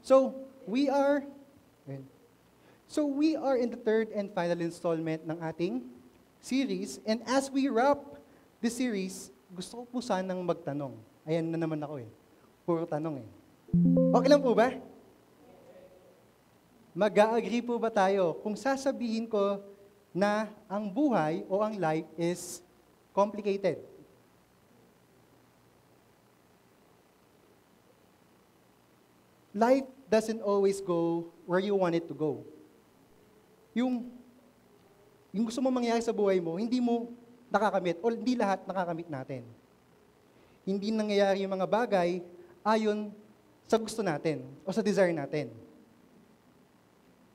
So, we are ayun. So, we are in the third and final installment ng ating series. And as we wrap this series, gusto ko po sanang magtanong. Ayan na naman ako eh. Puro tanong eh. Okay lang po ba? Mag-a-agree po ba tayo kung sasabihin ko na ang buhay o ang life is complicated? Life doesn't always go where you want it to go. Yung gusto mo mangyari sa buhay mo, hindi mo nakakamit o hindi lahat nakakamit natin. Hindi nangyayari yung mga bagay ayon sa gusto natin o sa desire natin.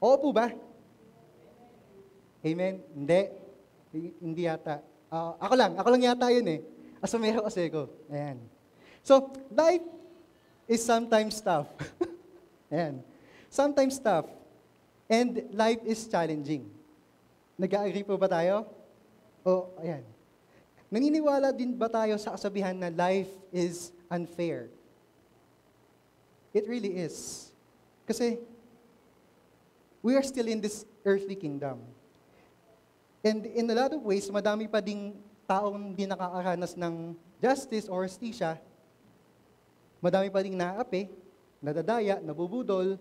Oo po ba? Amen? Hindi. Hindi yata. Ako lang yata yun eh. Asumero kasi ko. Ayan. So, life is sometimes tough. Ayan. Sometimes tough. And life is challenging. Nag-agree po ba tayo? O, ayan. Naniniwala din ba tayo sa kasabihan na life is unfair? It really is. Kasi, we are still in this earthly kingdom. And in a lot of ways, madami pa ding taong hindi nakakaranas ng justice or hustisya. Madami pa ding naapi, nadadaya, nabubudol,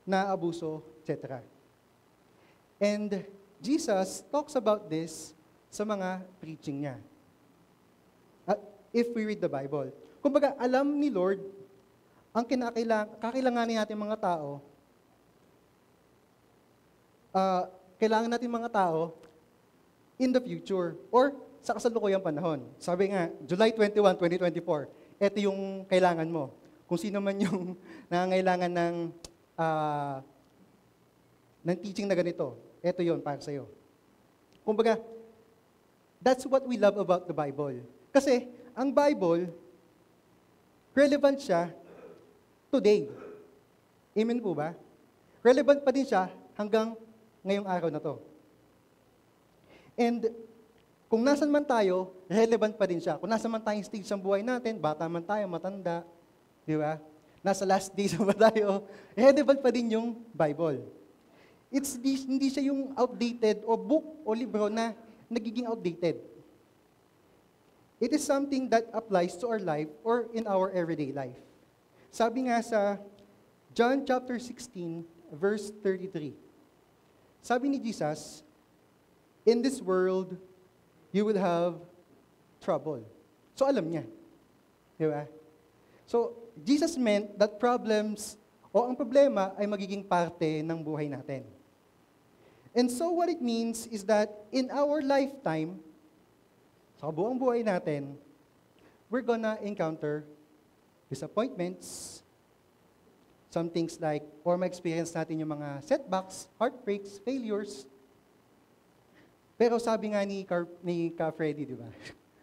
naabuso, etc. And Jesus talks about this sa mga preaching niya. If we read the Bible. Kumbaga, alam ni Lord ang kakailanganin natin mga tao, kailangan natin mga tao in the future or sa kasalukuyang panahon. Sabi nga, July 21, 2024, ito yung kailangan mo. Kung sino man yung nangangailangan ng teaching na ganito, ito yon para sa'yo. Kumbaga, that's what we love about the Bible. Kasi, ang Bible, relevant siya today. Amen po ba? Relevant pa din siya hanggang ngayong araw na to. And kung nasan man tayo, relevant pa din siya. Kung nasan man tayong stage ng buhay natin, bata man tayo, matanda, di ba? Nasa last days ba tayo, relevant pa din yung Bible. Hindi siya yung outdated o book o libro na nagiging outdated. It is something that applies to our life or in our everyday life. Sabi nga sa John chapter 16, verse 33. Sabi ni Jesus, in this world, you will have trouble. So alam niya. Di ba? So, Jesus meant that problems o ang problema ay magiging parte ng buhay natin. And so what it means is that in our lifetime, sa buong buhay natin, we're gonna encounter disappointments, some things like, or ma-experience natin yung mga setbacks, heartbreaks, failures. Pero sabi nga ni Ka Freddy, di ba?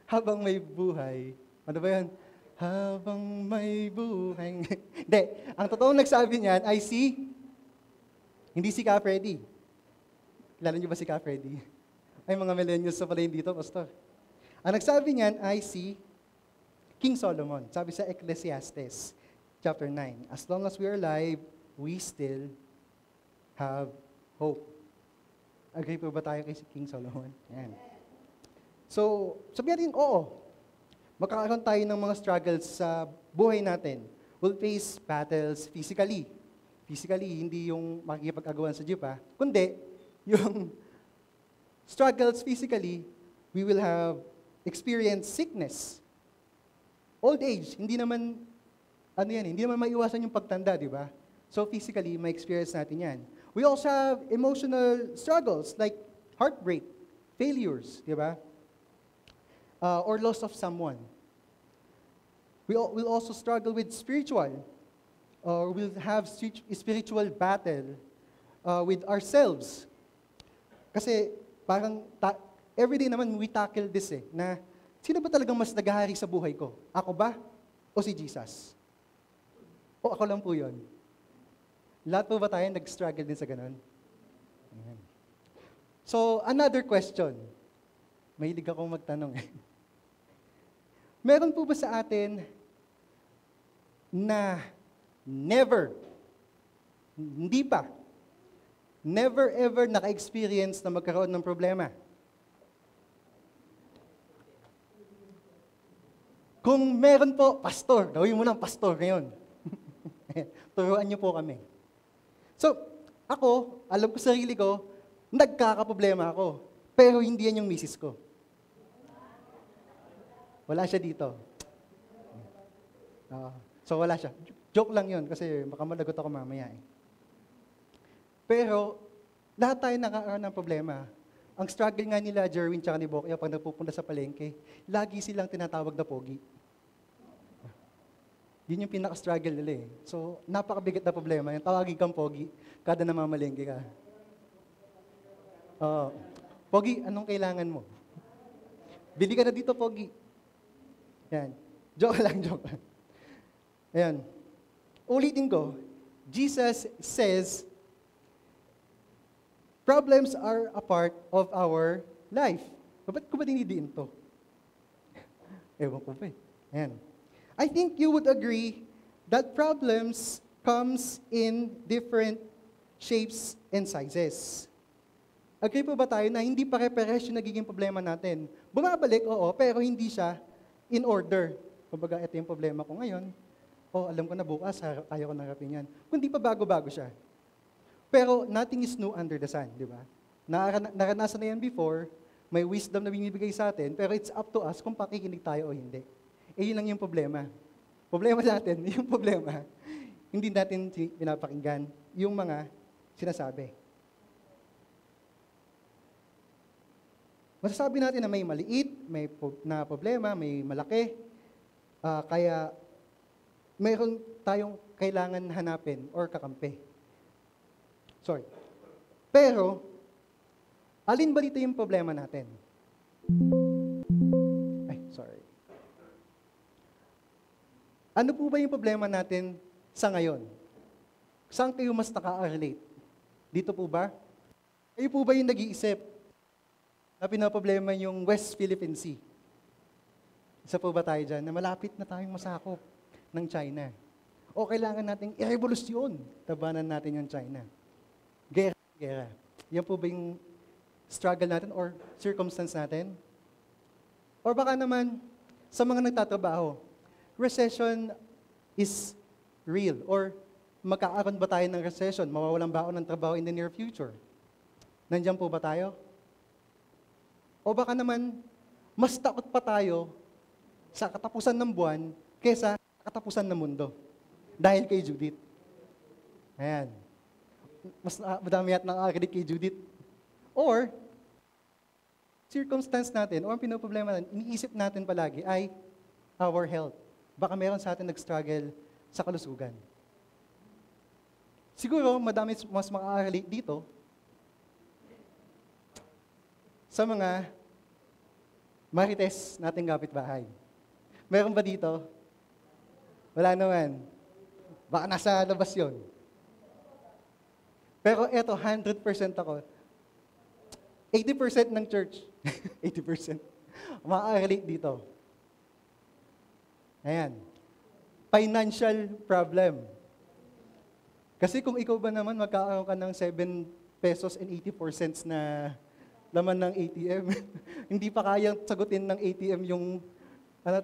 Habang may buhay, ano ba yan? Habang may buhay. Hindi, ang totoong nagsabi niyan ay hindi si Ka Freddy. Kilala niyo ba si Ka Freddy? Ay, mga millennials na pala yun dito, Pastor. Ang nagsabi niyan ay si King Solomon. Sabi sa Ecclesiastes, chapter 9, as long as we are alive, we still have hope. Agree po ba tayo kay si King Solomon? Yan. So, sabihin natin, oo. Magkakaroon tayo ng mga struggles sa buhay natin. We'll face battles physically. Physically, hindi yung makikipag-agawan sa jeep, kundi yung struggles physically, we will have experienced sickness. Old age, hindi naman maiwasan yung pagtanda, di ba? So physically, may experience natin yan. We also have emotional struggles like heartbreak, failures, di ba? Or loss of someone. We'll also struggle with spiritual, or we'll have spiritual battle with ourselves. Kasi parang everyday naman we tackle this na sino ba talagang mas naghahari sa buhay ko? Ako ba? O si Jesus? O ako lang po yun? Lahat po ba tayo nag-struggle din sa ganun? Ayan. So, another question. Mahilig akong magtanong Meron po ba sa atin na never Hindi pa. Never ever naka-experience na magkaroon ng problema. Kung meron po, pastor, gawin mo ng pastor ngayon. Turuan niyo po kami. So, ako, alam ko sarili ko, nagkakaproblema ako. Pero hindi yan yung misis ko. Wala siya dito. So wala siya. Joke lang yun kasi baka malagot ako mamaya eh. Pero lahat tayo nakakaroon ng problema. Ang struggle nga nila, Jerwin tsaka ni Bokya, pag nagpupunta sa palengke, lagi silang tinatawag na pogi. Yun yung pinaka-struggle nila eh. So, napakabigat na problema. Yung tawagin kang pogi, kada namamalengke ka. Pogi, anong kailangan mo? Bili ka na dito, pogi. Yan. Joke lang, joke lang. Ayan. Ulitin ko, Jesus says, problems are a part of our life. Ba't ko ba dinidiin to? Ewan ko pa eh. Ayan. I think you would agree that problems comes in different shapes and sizes. Agree po ba tayo na hindi pare-pares yung nagiging problema natin? Bumabalik, oo, pero hindi siya in order. Kumbaga, ito yung problema ko ngayon. Alam ko na bukas, kaya ko narapin yan. Kundi pa bago-bago siya. Pero nothing is new under the sun, di ba? Naranasan na yan before, may wisdom na binibigay sa atin, pero it's up to us kung pakikinig tayo o hindi. Yun lang yung problema. Problema natin, yung problema, hindi natin pinapakinggan yung mga sinasabi. Masasabi natin na may maliit, may na problema, may malaki, kaya mayroon tayong kailangan hanapin or kakampi. Sorry. Pero, alin ba dito yung problema natin? Sorry. Ano po ba yung problema natin sa ngayon? Saan kayo mas naka-relate? Dito po ba? Kayo po ba yung nag-iisip na pinaproblema yung West Philippine Sea? Isa po ba tayo dyan na malapit na tayong masakop ng China? O kailangan nating i-revolusyon, tabanan natin yung China? Gera. Yan po ba yung struggle natin or circumstance natin? Or baka naman, sa mga nagtatrabaho, recession is real. Or magkakaroon ba tayo ng recession? Mawawalan ba ako ng trabaho in the near future? Nandiyan po ba tayo? O baka naman, mas takot pa tayo sa katapusan ng buwan kesa sa katapusan ng mundo. Dahil kay Judith. Ayan. Mas madami at nakakakilig kay Judith. Or, circumstance natin, o ang pinoproblema natin, iniisip natin palagi ay our health. Baka meron sa atin nag-struggle sa kalusugan. Siguro, madami mas makaka-relate dito sa mga marites nating kapitbahay. Meron ba dito? Wala naman. Baka nasa labas yon. Pero eto, 100% ako. 80% ng church. 80%. Makaka-relate dito. Ayan. Financial problem. Kasi kung ikaw ba naman magkakaroon ka ng 7 pesos and 84 cents na laman ng ATM, hindi pa kayang sagutin ng ATM yung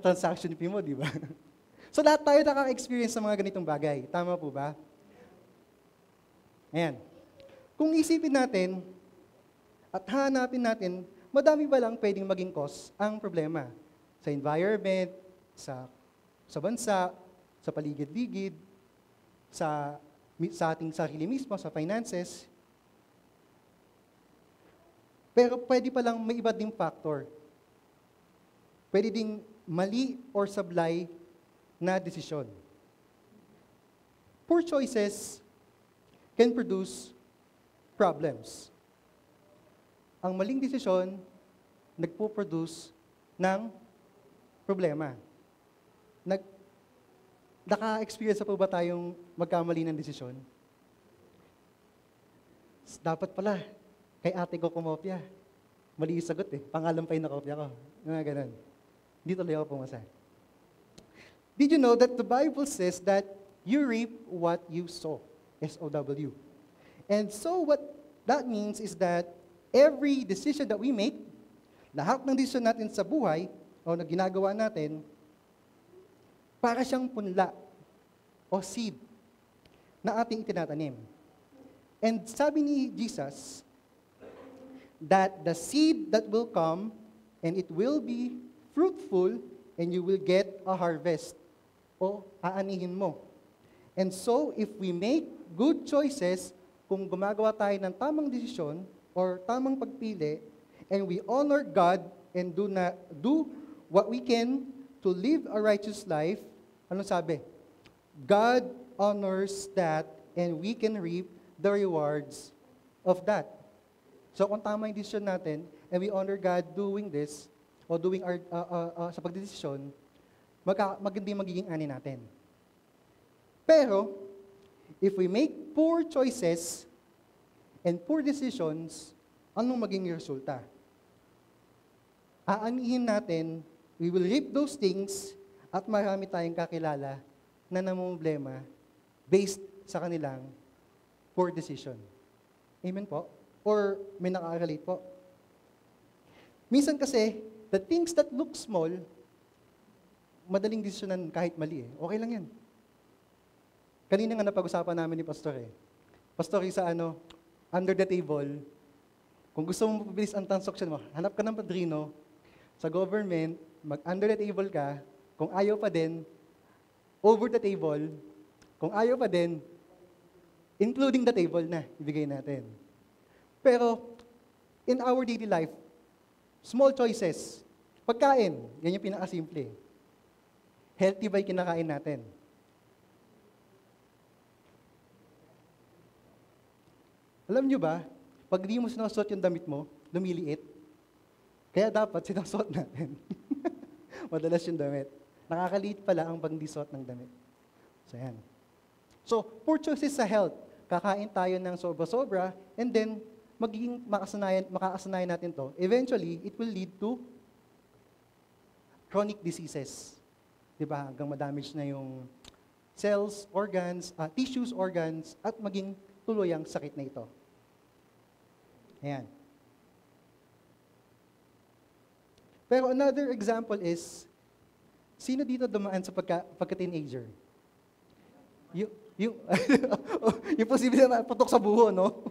transaction fee mo, di ba? So lahat tayo nakaka-experience sa mga ganitong bagay. Tama po ba? Ayan. Kung isipin natin at hanapin natin, madami ba lang pwedeng maging cause ang problema? Sa environment, sa bansa, sa paligid-ligid, sa ating sarili mismo, sa finances. Pero pwede pa lang may iba ding factor. Pwede ding mali or sablay na desisyon. Poor choices can produce problems. Ang maling desisyon nagpo-produce ng problema. Naka-experience po ba tayong magkamali ng desisyon? Dapat pala, kay ate ko kumopya. Mali yung sagot eh. Pangalan pa yung nakopya ko. Mga ganun. Hindi tuloy ako pumasa. Did you know that the Bible says that you reap what you sow? S-O-W. And so what that means is that every decision that we make, lahat ng decision natin sa buhay o na ginagawa natin, para siyang punla o seed na ating itinatanim. And sabi ni Jesus, that the seed that will come and it will be fruitful and you will get a harvest o aanihin mo. And so, if we make good choices, kung gumagawa tayo ng tamang desisyon or tamang pagpili, and we honor God and do what we can to live a righteous life, ano sabi? God honors that and we can reap the rewards of that. So kung tama yung decision natin, and we honor God doing this, o doing our, sa pagdesisyon, maganda yung magiging ani natin. Pero, if we make poor choices and poor decisions, anong maging resulta? Aanihin natin, we will reap those things, at marami tayong kakilala na namumblema based sa kanilang poor decision. Amen po? Or may nakaka-relate po? Minsan kasi, the things that look small, madaling desisyonan kahit mali eh. Okay lang yan. Kanina nga napag-usapan namin ni Pastor eh. Pastor, sa under the table, kung gusto mo mapabilis ang transaction mo, hanap ka ng padrino, sa government, mag-under the table ka, kung ayaw pa din, over the table, kung ayaw pa din, including the table na, ibigay natin. Pero, in our daily life, small choices, pagkain, yan yung pinakasimple. Healthy ba yung kinakain natin? Alam nyo ba, pag di mo sinasuot yung damit mo, lumiliit. Kaya dapat sinasuot natin. Madalas yung damit. Nakakaliit pala ang pagdisuot ng damit. So, yan. So, poor choices sa health. Kakain tayo ng sobra-sobra, and then, magiging makakasanayan natin to. Eventually, it will lead to chronic diseases. Diba? Hanggang madamage na yung cells, organs, tissues, organs, at maging tuloy ang sakit na ito. Ayan. Pero another example is, sino dito dumaan sa pagka-teenager? Yung posible na putok sa buho, no?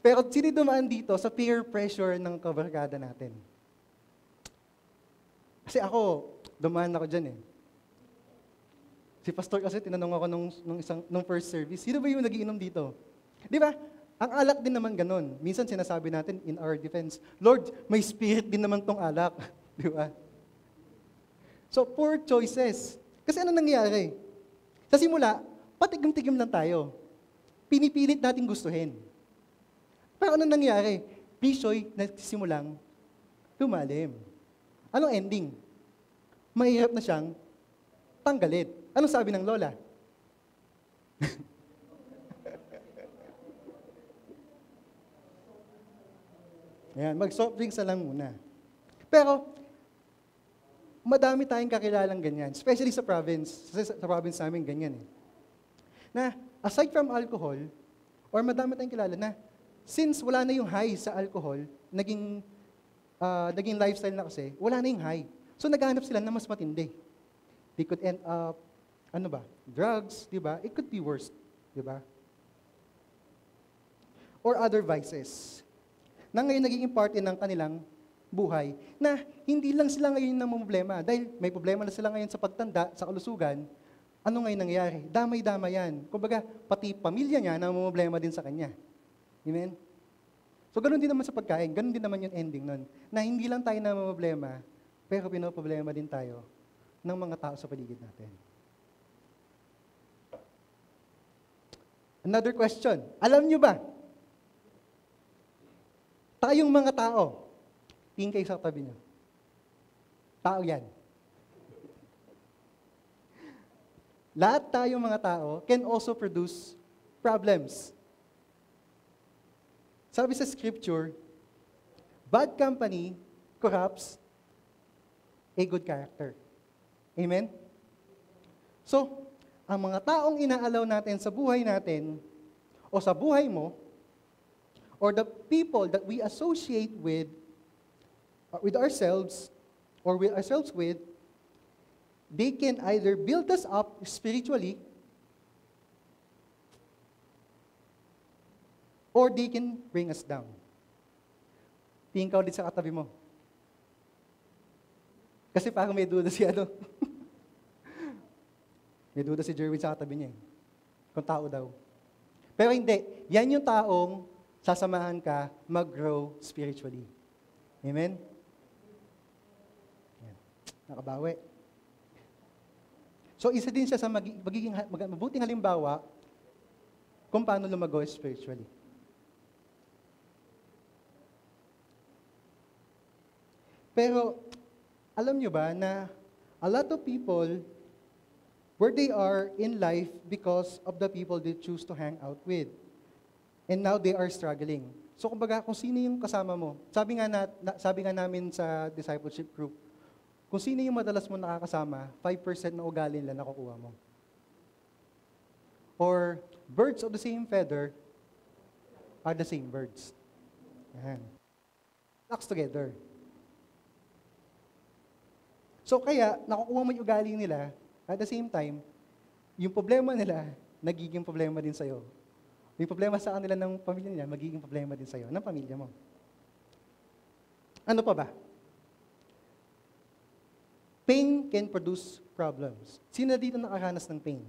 Pero sino dumaan dito sa peer pressure ng kabarkada natin? Kasi ako, dumaan ako dyan eh. Si Pastor kasi tinanong ako nung first service, sino ba yung nagiinom dito? Di ba? Ang alak din naman ganun. Minsan sinasabi natin in our defense, Lord, may spirit din naman tong alak. Di ba? So, poor choices. Kasi ano nangyayari? Sa simula, patigim-tigim lang tayo. Pinipilit natin gustuhin. Pero ano nangyari? Pisoy nagsimulang lumalim. Anong ending? Mahirap na siyang tanggalin. Anong sabi ng lola? Ayan, mag-soft drinks na lang muna. Pero, madami tayong kakilalang ganyan, especially sa province. Sa province namin, ganyan eh. Na, aside from alcohol, or madami tayong kilala na, since wala na yung high sa alcohol, naging lifestyle na kasi, wala na yung high. So, naghahanap sila na mas matindi. They could end up, drugs, di ba? It could be worse, di ba? Or other vices na ngayon nagiging parte ng kanilang buhay, na hindi lang sila ngayon na problema. Dahil may problema na sila ngayon sa pagtanda, sa kalusugan, ano ngayon nangyayari? Damay-damay yan. Kumbaga, pati pamilya niya na problema din sa kanya. Amen? So, ganun din naman sa pagkain. Ganun din naman yung ending nun. Na hindi lang tayo na problema, pero pinoproblema din tayo ng mga tao sa paligid natin. Another question. Alam nyo ba? Tayong mga tao, tingin kayo sa tabi nyo. Tao yan. Lahat tayong mga tao can also produce problems. Sabi sa scripture, bad company corrupts a good character. Amen? So, ang mga taong inaalaw natin sa buhay natin, o sa buhay mo, or the people that we associate with ourselves, or with ourselves with, they can either build us up spiritually, or they can bring us down. Tingin ka ulit sa katabi mo. Kasi parang may duda si ano. May duda si Jerwin sa katabi niya. Kung tao daw. Pero hindi. Yan yung taong sasamahan ka mag-grow spiritually. Amen? Yan. Nakabawi. So, isa din siya sa mabuting halimbawa kung paano lumago spiritually. Pero, alam nyo ba na a lot of people, where they are in life because of the people they choose to hang out with. And now they are struggling. So kumbaga, kung sino yung kasama mo, sabi nga namin sa discipleship group, kung sino yung madalas mo nakakasama, 5% na ugali nila nakukuha mo. Or, birds of the same feather are the same birds. Yan. Flocks together. So kaya, nakukuha mo yung ugali nila, at the same time, yung problema nila, nagiging problema din sa'yo. Yung problema sa kanila ng pamilya nila, magiging problema din sa'yo, ng pamilya mo. Ano pa ba? Pain can produce problems. Sino dito nakaranas ng pain?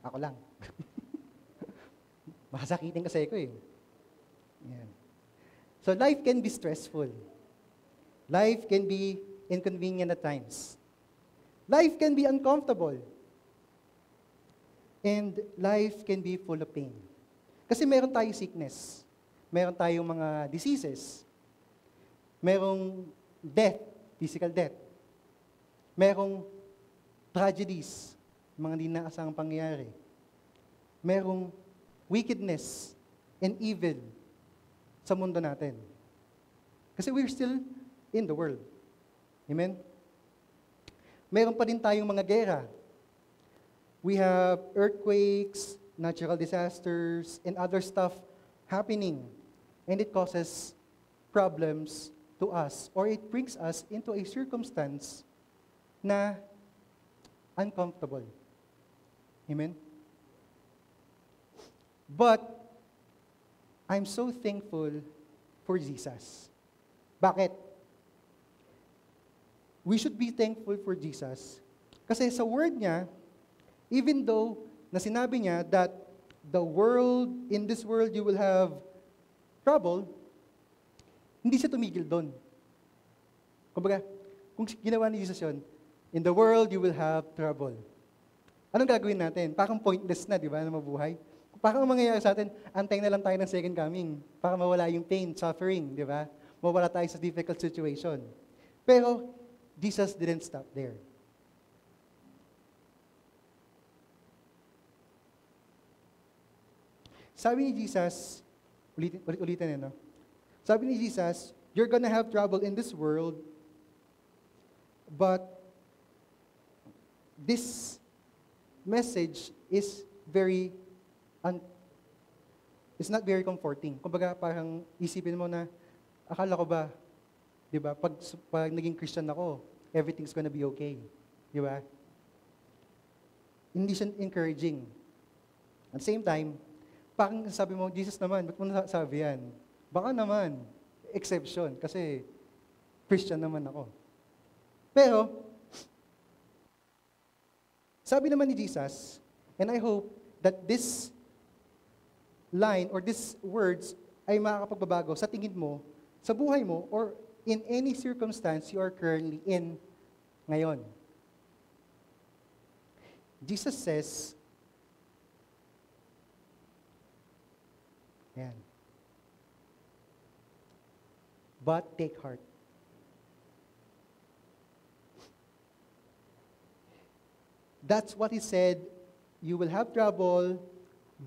Ako lang. Masakitin kasi ako eh. Yan. So life can be stressful. Life can be inconvenient at times. Life can be uncomfortable. And life can be full of pain. Kasi meron tayong sickness. Meron tayong mga diseases. Merong death, physical death. Merong tragedies, mga hindi naasang pangyayari. Merong wickedness and evil sa mundo natin. Kasi we're still in the world. Amen? Meron pa din tayong mga gera. We have earthquakes, natural disasters, and other stuff happening. And it causes problems to us, or it brings us into a circumstance na uncomfortable. Amen? But, I'm so thankful for Jesus. Bakit? We should be thankful for Jesus. Kasi sa word niya, even though na sinabi niya that in this world you will have trouble, hindi siya tumigil doon. Kumbaga, kung ginawa ni Jesus yun, in the world you will have trouble. Anong gagawin natin? Parang pointless na, di ba, na mabuhay? Parang ang mangyayari sa atin, antayin na lang tayo ng second coming para mawala yung pain, suffering, di ba? Mawala tayo sa difficult situation. Pero, Jesus didn't stop there. Sabi ni Jesus, ulitin no? Sabi ni Jesus, you're gonna have trouble in this world, but this message is it's not very comforting. Kumbaga, parang isipin mo na, akala ko ba, di ba, pag naging Christian ako, everything's gonna be okay. Di ba? Hindi siya encouraging. At the same time, parang sabi mo, Jesus naman, ba't mo nasabi yan? Baka naman, exception, kasi Christian naman ako. Pero, sabi naman ni Jesus, and I hope that this line or these words ay makakapagbabago sa tingin mo, sa buhay mo, or in any circumstance you are currently in ngayon. Jesus says, yan, but take heart. That's what he said, you will have trouble,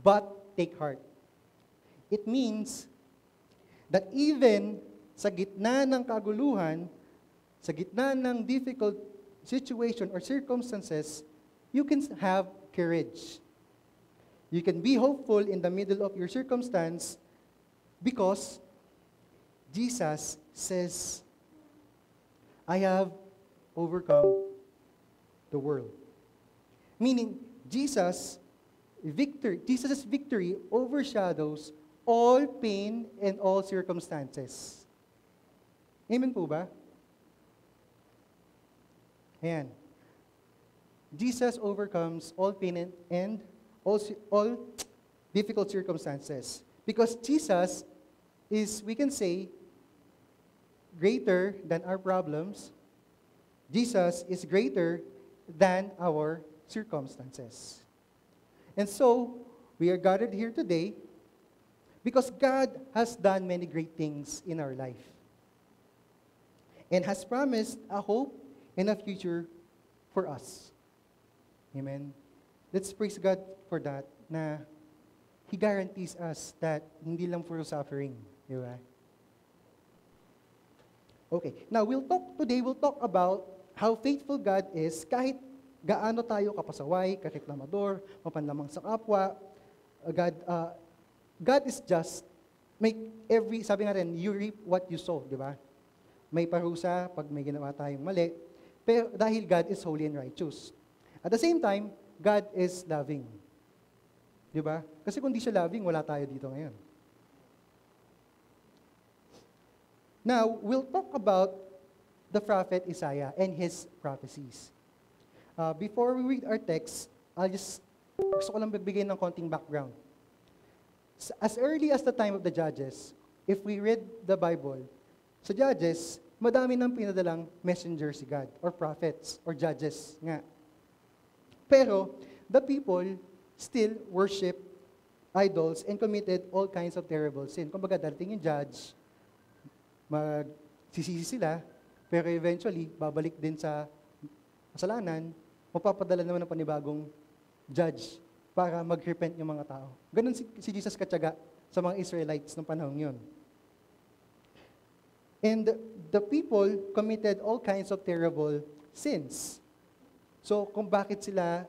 but take heart. It means that even sa gitna ng kaguluhan, sa gitna ng difficult situation or circumstances, you can have courage. You can be hopeful in the middle of your circumstance because Jesus says, I have overcome the world. Meaning, Jesus' victory overshadows all pain and all circumstances. Amen po ba? Ayan. Jesus overcomes all pain and all difficult circumstances. Because Jesus is, we can say, greater than our problems. Jesus is greater than our circumstances. And so, we are gathered here today because God has done many great things in our life and has promised a hope and a future for us. Amen. Let's praise God for that, na He guarantees us that hindi lang puro suffering. Di ba? Okay. Now, today we'll talk about how faithful God is kahit gaano tayo kapasaway, kareklamador, mapanlamang sa kapwa. God is just. Sabi nga rin, you reap what you sow, di ba? May parusa pag may ginawa tayong mali. Pero dahil God is holy and righteous. At the same time, God is loving. Di ba? Kasi kung di siya loving, wala tayo dito ngayon. Now, we'll talk about the prophet Isaiah and his prophecies. Before we read our text, gusto ko lang magbigay ng konting background. As early as the time of the Judges, if we read the Bible, sa Judges, madami nang pinadalang messenger si God, or prophets, or judges nga. Pero, the people still worship idols and committed all kinds of terrible sin. Kumbaga, darating yung judge, magsisisi sila, pero eventually, babalik din sa kasalanan, mapapadala naman ng panibagong judge para mag-repent yung mga tao. Ganun si Jesus katyaga sa mga Israelites ng panahon yun. And the people committed all kinds of terrible sins. So, kung bakit sila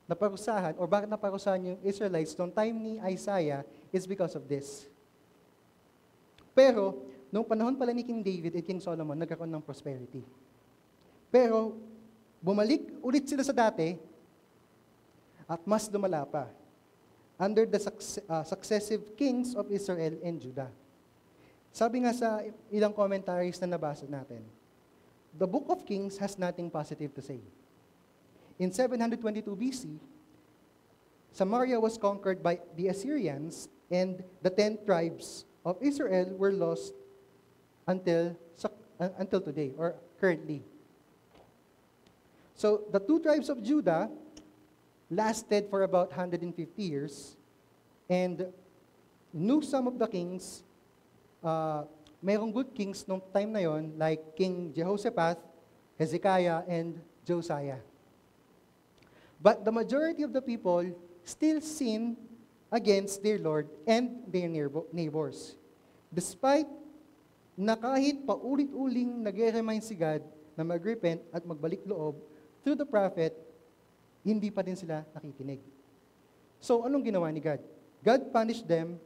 naparusahan, or bakit naparusahan yung Israelites noong time ni Isaiah is because of this. Pero, noong panahon pala ni King David at King Solomon, nagkaroon ng prosperity. Pero, bumalik ulit sila sa dati at mas lumala pa under the successive kings of Israel and Judah. Sabi nga sa ilang commentaries na nabasa natin, the book of Kings has nothing positive to say. In 722 BC, Samaria was conquered by the Assyrians and the 10 tribes of Israel were lost until today, or currently. So, the 2 tribes of Judah lasted for about 150 years, and knew some of the kings, mayroong good kings nung time na yon, like King Jehoshaphat, Hezekiah, and Josiah. But the majority of the people still sin against their Lord and their neighbors. Despite na kahit paulit-uling nag-remind si God na mag-repent at magbalik loob through the prophet, hindi pa din sila nakikinig. So, anong ginawa ni God? God punished them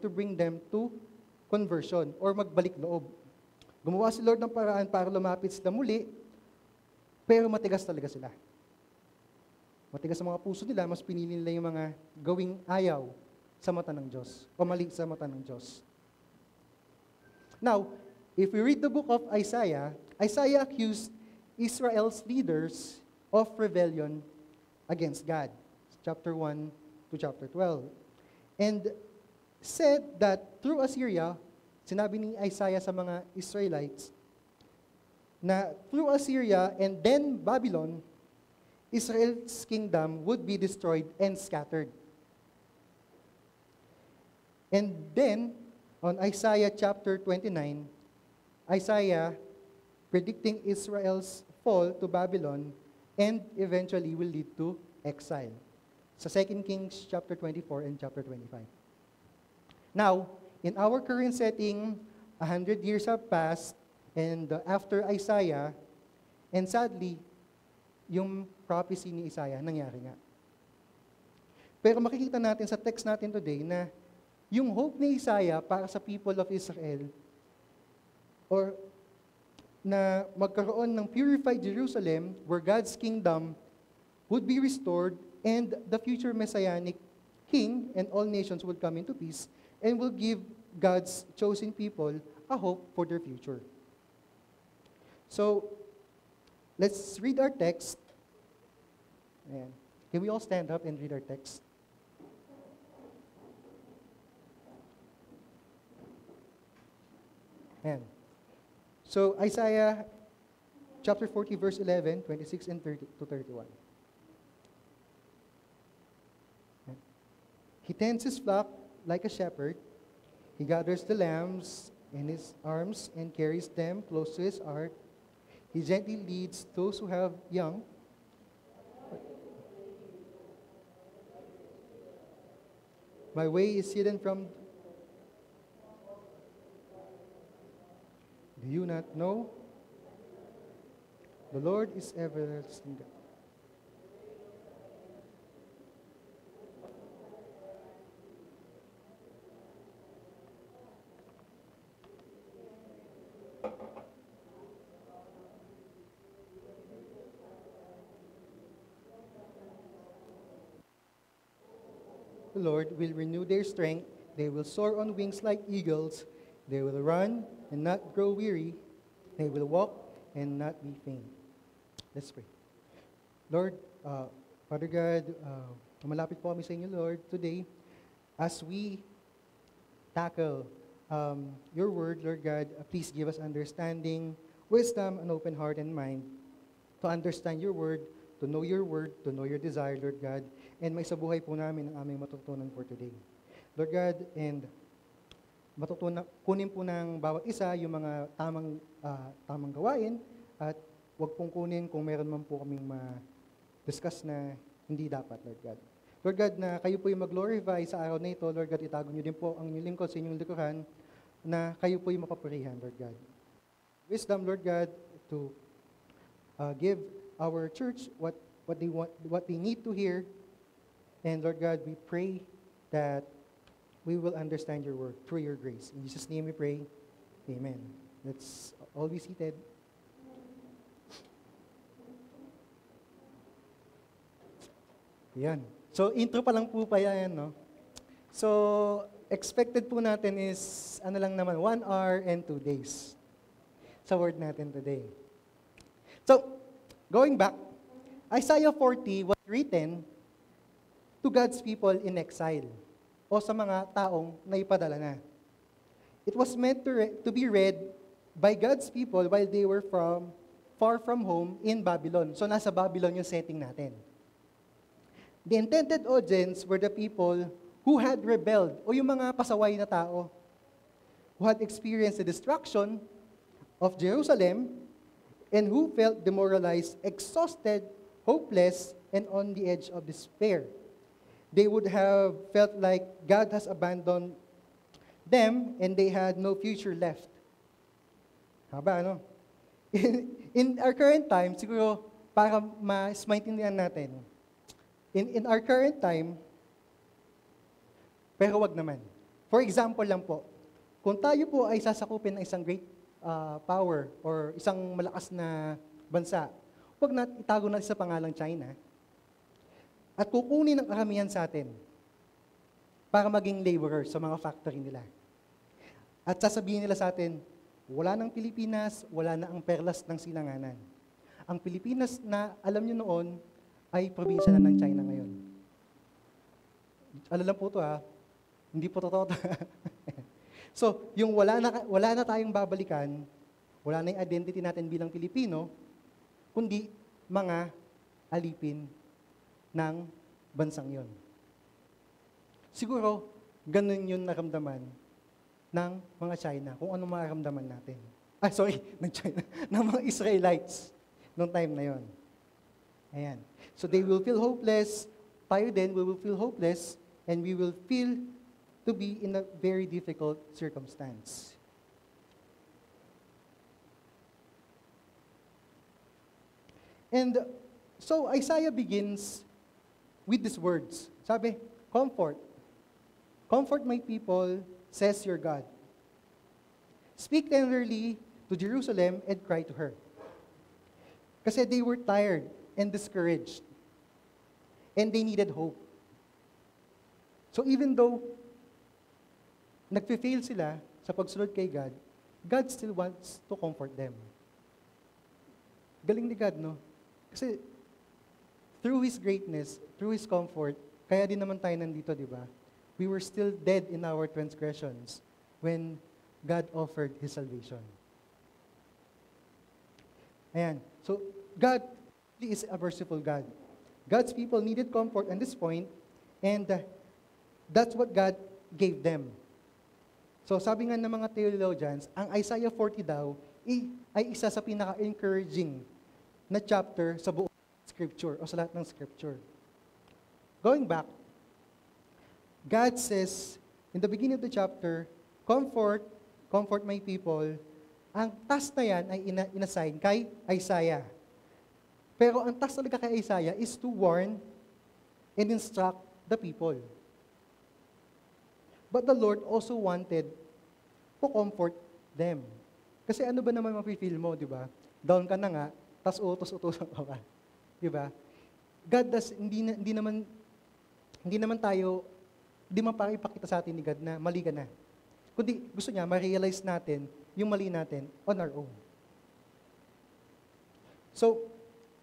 to bring them to conversion or magbalik loob. Gumawa si Lord ng paraan para lumapit sila muli, pero matigas talaga sila. Matigas sa mga puso nila, mas pinili nila yung mga gawing ayaw sa mata ng Diyos o mali sa mata ng Diyos. Now, if we read the book of Isaiah, Isaiah accused Israel's leaders of rebellion against God. Chapter 1 to chapter 12. And said that through Assyria, sinabi ni Isaiah sa mga Israelites, na through Assyria and then Babylon, Israel's kingdom would be destroyed and scattered. And then, on Isaiah chapter 29, Isaiah predicting Israel's fall to Babylon and eventually will lead to exile. Sa 2 Kings chapter 24 and chapter 25. Now, in our current setting, 100 years have passed, and after Isaiah, and sadly, yung prophecy ni Isaiah, nangyari nga. Pero makikita natin sa text natin today na yung hope ni Isaiah para sa people of Israel, or na magkaroon ng purified Jerusalem where God's kingdom would be restored and the future messianic king and all nations would come into peace and will give God's chosen people a hope for their future. So, let's read our text. Ayan. Can we all stand up and read our text? Ayan. So, Isaiah chapter 40, verse 11, 26, and 30 to 31. Ayan. He tends his flock like a shepherd. He gathers the lambs in his arms and carries them close to his heart. He gently leads those who have young. My way is hidden from. Do you not know? The Lord is everlasting God. The Lord will renew their strength. They will soar on wings like eagles. They will run and not grow weary. They will walk and not be faint. Let's pray. Lord, Father God, malapit po kami sa inyo, Lord, today. As we tackle your word, Lord God, please give us understanding, wisdom, an open heart and mind to understand your word, to know your desire, Lord God, and may sabuhay po namin ang aming matutunan for today. Lord God, and kunin po ng bawat isa yung mga tamang gawain at wag pong kunin kung meron man po kaming ma-discuss na hindi dapat, Lord God. Lord God, na kayo po yung mag-glorify sa araw na ito, Lord God, itago niyo din po ang inyong lingkod sa inyong likuran na kayo po yung mapapurihan, Lord God. Wisdom, Lord God, to give our church what they need to hear. And Lord God, we pray that we will understand your word through your grace. In Jesus' name we pray. Amen. Let's all be seated. Yan. So, intro pa lang po pa yan, no? So, expected po natin is, 1 hour and 2 days sa word natin today. So, going back, Isaiah 40 was written to God's people in exile o sa mga taong naipadala na. It was meant to be read by God's people while they were far from home in Babylon. So, nasa Babylon yung setting natin. The intended audience were the people who had rebelled o yung mga pasaway na tao who had experienced the destruction of Jerusalem and who felt demoralized, exhausted, hopeless, and on the edge of despair. They would have felt like God has abandoned them and they had no future left. Haba, ano? In our current time, siguro para mas maintindihan natin, in our current time, pero wag naman. For example lang po, kung tayo po ay sasakupin ng isang great power or isang malakas na bansa, huwag natin itago natin sa pangalang China at kukunin ang karamihan sa atin para maging laborer sa mga factory nila. At sasabihin nila sa atin, wala ng Pilipinas, wala na ang perlas ng silanganan. Ang Pilipinas na alam nyo noon ay probinsya na ng China ngayon. Alam lang po ito hindi po totoo. So, yung wala na tayong babalikan, wala na yung identity natin bilang Pilipino, kundi mga alipin ng bansang yon. Siguro, ganun yun naramdaman ng mga China, kung ano maramdaman natin. Ng China, ng mga Israelites noong time na yon. Ayan. So they will feel hopeless, tayo din, we will feel hopeless, and we will feel to be in a very difficult circumstance. And so Isaiah begins with these words. Sabi, comfort. Comfort my people, says your God. Speak tenderly to Jerusalem and cry to her. Kasi they were tired and discouraged. And they needed hope. So even though nagpe-fail sila sa pagsunod kay God, God still wants to comfort them. Galing ni God, no? Kasi through His greatness, through His comfort, kaya din naman tayo nandito, di ba? We were still dead in our transgressions when God offered His salvation. Ayan. So, God is a merciful God. God's people needed comfort at this point, and that's what God gave them. So, sabi nga ng mga theologians, ang Isaiah 40 daw ay isa sa pinaka-encouraging na chapter sa buong Scripture o sa lahat ng Scripture. Going back, God says, in the beginning of the chapter, comfort my people. Ang task na yan ay inassign kay Isaiah. Pero ang task talaga kay Isaiah is to warn and instruct the people. But the Lord also wanted to comfort them. Kasi ano ba naman mapifeel mo, di ba? Down ka na nga, tas utos-utosan ka pa. Di ba? God does, hindi naman tayo, hindi mapakipakita sa atin ni God na mali ka na. Kundi gusto niya, ma-realize natin yung mali natin on our own. So,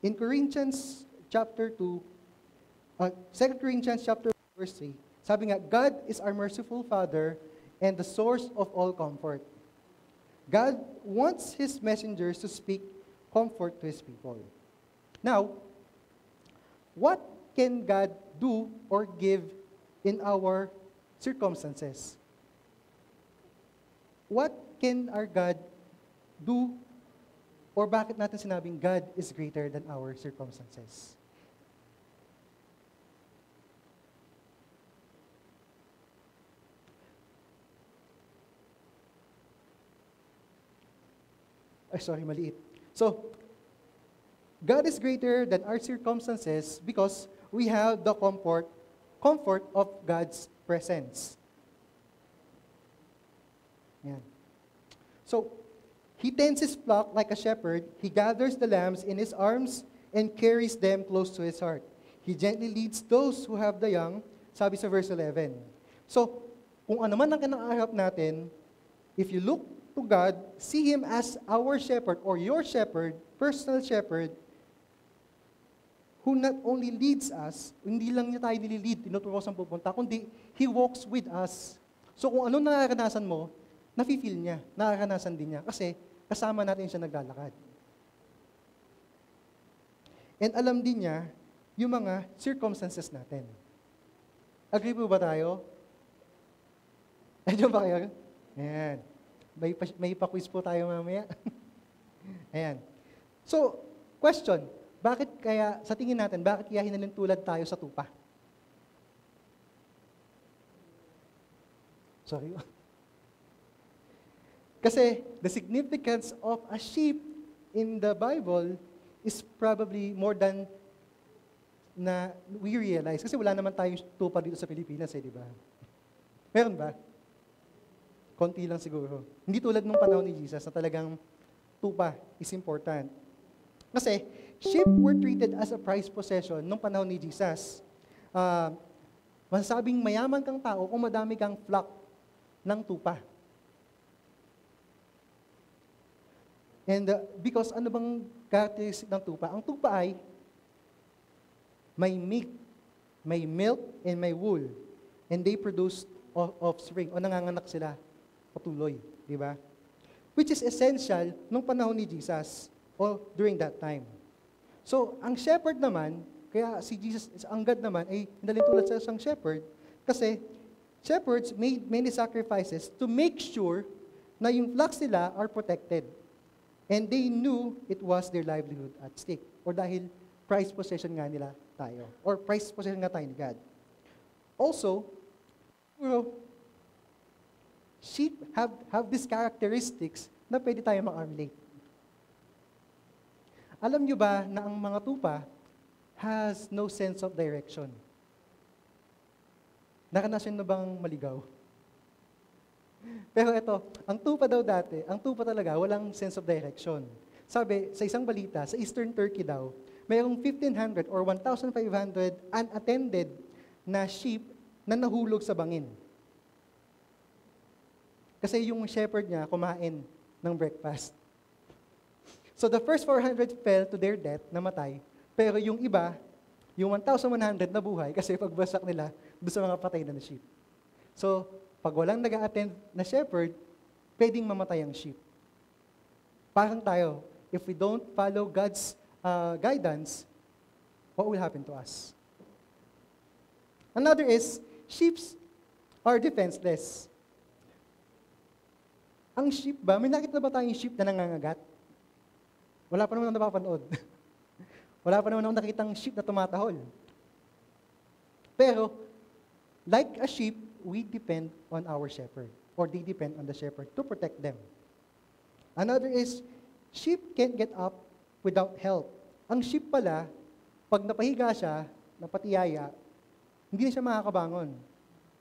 in Corinthians chapter 2, 2 Corinthians chapter 1, verse 3, sabi nga, God is our merciful Father and the source of all comfort. God wants His messengers to speak comfort to His people. Now, what can God do or give in our circumstances? What can our God do or bakit natin sinabing God is greater than our circumstances? Maliit. So, God is greater than our circumstances because we have the comfort of God's presence. Yan. So, He tends His flock like a shepherd. He gathers the lambs in His arms and carries them close to His heart. He gently leads those who have the young, sabi sa verse 11. So, kung ano man ang kinakaharap natin, if you look to God, see Him as our shepherd or your shepherd, personal shepherd, who not only leads us, hindi lang niya tayo nililid, tinuturo saan pupunta, kundi He walks with us. So kung anong nararanasan mo, nafe-feel niya, nararanasan din niya, kasi kasama natin siya naglalakad. And alam din niya yung mga circumstances natin. Agree po ba tayo? Ayun ba kayo? Ayan. May pa-quiz po tayo mamaya. Ayan. So, question, bakit kaya, sa tingin natin, bakit kaya hinalintulad tayo sa tupa? Sorry. Kasi the significance of a sheep in the Bible is probably more than na we realize. Kasi wala naman tayong tupa dito sa Pilipinas, di ba? Meron ba? Konti lang siguro. Hindi tulad nung panahon ni Jesus na talagang tupa is important. Kasi sheep were treated as a prized possession nung panahon ni Jesus. Masasabing mayaman kang tao kung madami kang flock ng tupa. And because ano bang characteristic ng tupa? Ang tupa ay may meat, may milk, and may wool. And they produce offspring, o nanganganak sila patuloy, di ba? Which is essential nung panahon ni Jesus o during that time. So, ang shepherd naman, kaya si Jesus, ang God naman, ay nalintulad sa isang shepherd kasi shepherds made many sacrifices to make sure na yung flocks nila are protected. And they knew it was their livelihood at stake. Or dahil prized possession nga nila tayo. Or prized possession nga tayo ni God. Also, sheep have these characteristics na pwede tayo mag-relate. Alam nyo ba na ang mga tupa has no sense of direction? Nakanasin na bang maligaw? Pero ito, ang tupa daw dati, ang tupa talaga, walang sense of direction. Sabi, sa isang balita, sa Eastern Turkey daw, mayroong 1,500 or 1,500 unattended na sheep na nahulog sa bangin. Kasi yung shepherd niya kumain ng breakfast. So the first 400 fell to their death, namatay. Pero yung iba, yung 1,100 nabuhay kasi pagbasak nila doon sa mga patay na sheep. So, pag walang nag-a-attend na shepherd, pwedeng mamatay ang sheep. Parang tayo, if we don't follow God's guidance, what will happen to us? Another is, sheep are defenseless. Ang sheep ba, may nakita na ba tayong sheep na nangangagat? Wala pa naman ako napapanood. Wala pa naman ako nakitang sheep na tumatahol. Pero, like a sheep, we depend on our shepherd, or they depend on the shepherd to protect them. Another is, sheep can't get up without help. Ang sheep pala, pag napahiga siya, napatiyaya, hindi na siya makakabangon.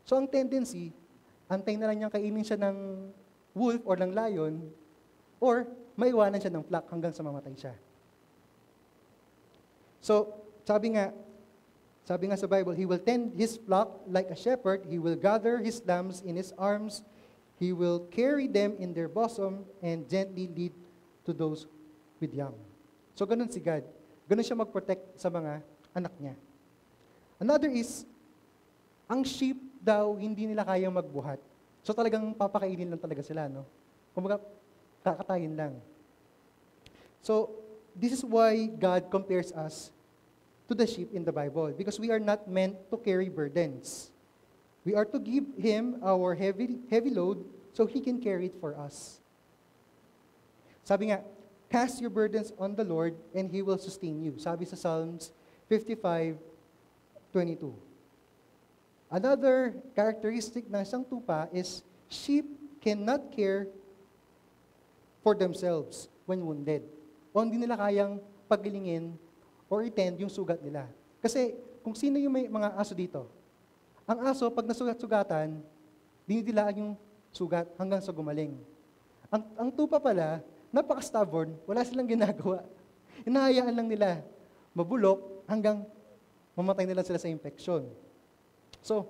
So ang tendency, antay na lang niyang kainin siya ng wolf or ng lion, or maiwanan siya ng flock hanggang sa mamatay siya. So, sabi nga sa Bible, He will tend His flock like a shepherd. He will gather His lambs in His arms. He will carry them in their bosom and gently lead to those with young. So, ganun si God. Ganun siya mag-protect sa mga anak niya. Another is, ang sheep daw, hindi nila kayang magbuhat. So, talagang papakainin lang talaga sila, no? Kumbaga, kakatayin lang. So, this is why God compares us to the sheep in the Bible, because we are not meant to carry burdens. We are to give Him our heavy load so He can carry it for us. Sabi nga, cast your burdens on the Lord and He will sustain you. Sabi sa Psalms 55:22. Another characteristic ng isang tupa is sheep cannot care for themselves when wounded. O hindi nila kayang pagilingin or itend yung sugat nila. Kasi kung sino yung may mga aso dito, ang aso, pag nasugat-sugatan, dinidilaan yung sugat hanggang sa gumaling. Ang tupa pala, napaka-stubborn, wala silang ginagawa. Hinahayaan lang nila mabulok hanggang mamatay nila sila sa infection. So,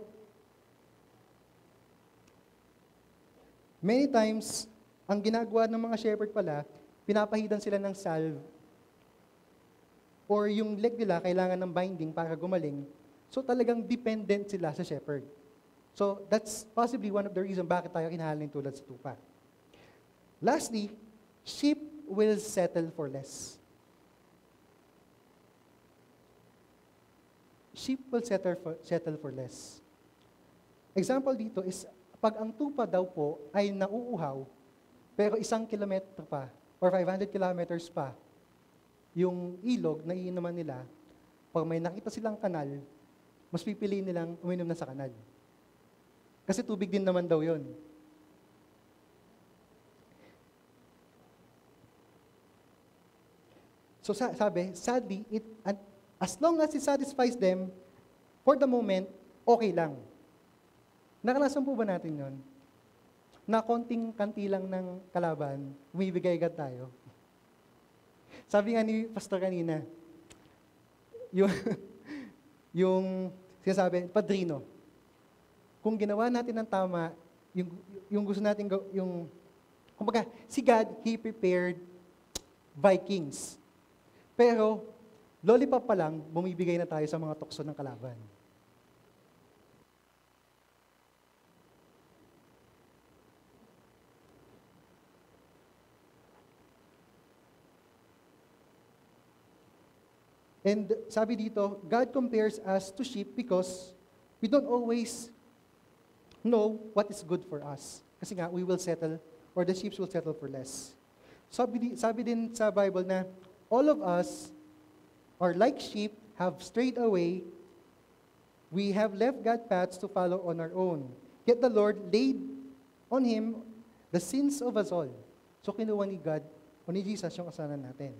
many times, ang ginagawa ng mga shepherd pala, pinapahidan sila ng salve or yung leg nila kailangan ng binding para gumaling. So talagang dependent sila sa shepherd. So that's possibly one of the reasons bakit tayo kinahalin tulad sa tupa. Lastly, sheep will settle for less. Sheep will settle for less. Example dito is, pag ang tupa daw po ay nauuhaw, pero 1 kilometro pa, or 500 kilometers pa, yung ilog na iinuman nila, pag may nakita silang kanal, mas pipiliin nilang uminom na sa kanal. Kasi tubig din naman daw yun. So sabi, sadly, as long as it satisfies them, for the moment, okay lang. Nakalasan po ba natin yun? Na konting kanti lang ng kalaban, umibigay agad tayo. Sabi nga ni Pastor kanina, yung sinasabi, padrino, kung ginawa natin ng tama, yung gusto natin, kumbaga, si God, He prepared Vikings. Pero, lollipop pa lang, bumibigay na tayo sa mga tukso ng kalaban. And sabi dito, God compares us to sheep because we don't always know what is good for us. Kasi nga, we will settle, or the sheep will settle for less. Sabi din sa Bible na all of us are like sheep, have strayed away. We have left God's paths to follow on our own. Yet the Lord laid on Him the sins of us all. So kinuha ni God o ni Jesus yung kasalanan natin.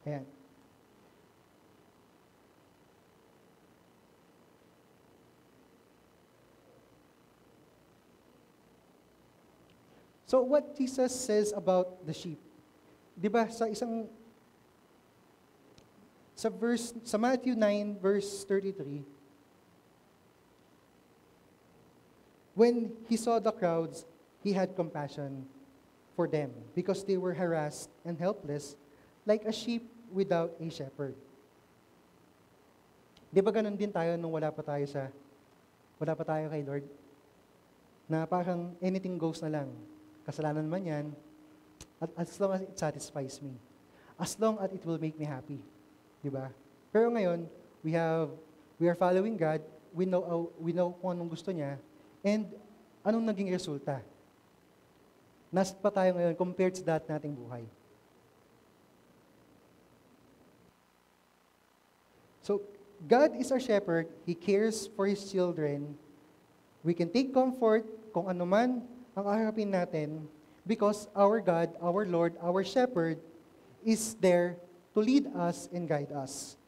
Ayan. So what Jesus says about the sheep? 'Di ba sa Matthew 9 verse 33, when he saw the crowds, he had compassion for them because they were harassed and helpless like a sheep without a shepherd. 'Di ba ganun din tayo nung wala pa tayo kay Lord? Na parang anything goes na lang. Kasalanan man yan, as long as it satisfies me. As long as it will make me happy. Diba? Pero ngayon, we are following God, we know kung anong gusto niya, and anong naging resulta. Nasa pa tayo ngayon compared sa dati nating buhay. So, God is our shepherd, He cares for His children. We can take comfort kung ano man ang haharapin natin because our God, our Lord, our shepherd is there to lead us and guide us.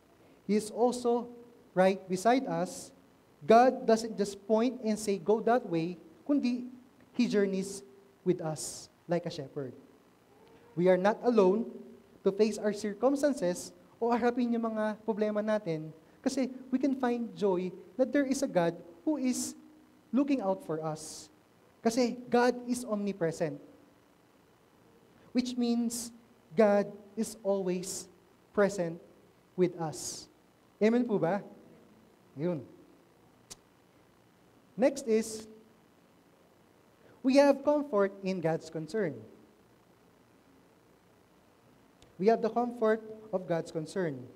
He is also right beside us. God doesn't just point and say, go that way, kundi He journeys with us like a shepherd. We are not alone to face our circumstances o harapin yung mga problema natin kasi we can find joy that there is a God who is looking out for us. Kasi God is omnipresent. Which means God is always present with us. Amen po ba? Yun. Next is, we have comfort in God's concern. We have the comfort of God's concern.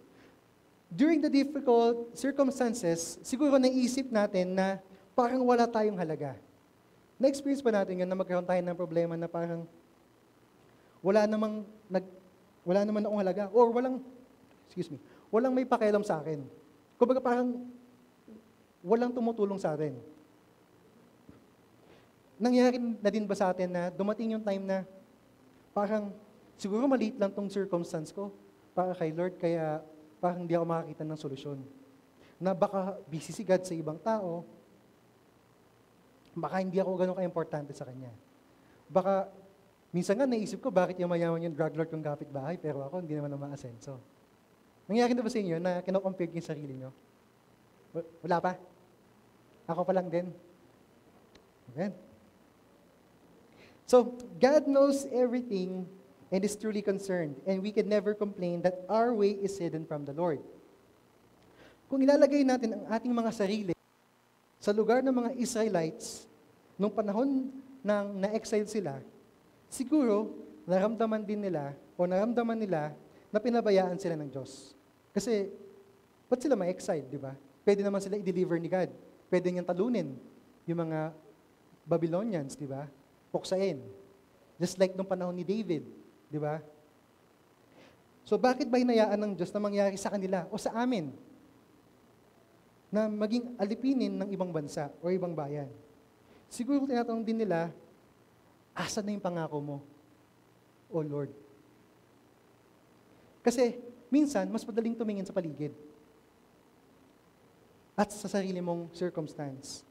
During the difficult circumstances, siguro naisip natin na parang wala tayong halaga. Na-experience ba natin yun na magkaroon tayo ng problema na parang wala namang akong halaga or walang may pakialam sa akin. Kumbaga parang walang tumutulong sa atin. Nangyari na din ba sa atin na dumating yung time na parang siguro maliit lang tong circumstance ko para kay Lord kaya parang hindi ako makakita ng solusyon. Na baka busy si God sa ibang tao, baka hindi ako ganun ka-importante sa Kanya. Baka, minsan nga naisip ko, bakit yung mayaman yung drug lord kong kapitbahay, pero ako hindi naman na ma-asenso. Nangyari na ba sa inyo na kinocompare yung sarili nyo? Wala pa? Ako pa lang din? Amen. So, God knows everything and is truly concerned, and we can never complain that our way is hidden from the Lord. Kung ilalagay natin ang ating mga sarili sa lugar ng mga Israelites, nung panahon ng na-exile sila, siguro naramdaman nila na pinabayaan sila ng Diyos. Kasi, ba't sila ma-exile, di ba? Pwede naman sila i-deliver ni God. Pwede niyang talunin yung mga Babylonians, di ba? Puksain. Just like nung panahon ni David, di ba? So, bakit ba hinayaan ng Diyos na mangyari sa kanila o sa amin? Na maging alipinin ng ibang bansa o ibang bayan. Siguro tinatanong din nila, asan na yung pangako mo, O Lord? Kasi minsan, mas madaling tumingin sa paligid at sa sarili mong circumstance.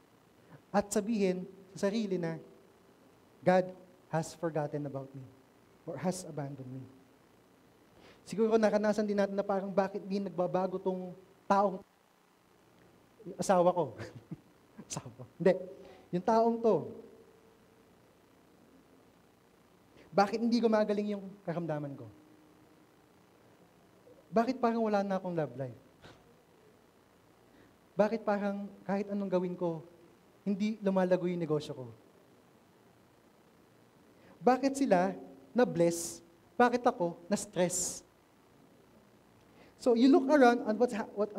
At sabihin sa sarili na, God has forgotten about me or has abandoned me. Siguro nakanasan din natin na parang bakit di nagbabago tong taong asawa ko. Hindi. Yung taong to. Bakit hindi gumagaling yung karamdaman ko? Bakit parang wala na akong love life? Bakit parang kahit anong gawin ko, hindi lumalago yung negosyo ko? Bakit sila na-bless? Bakit ako na-stress? So you look around on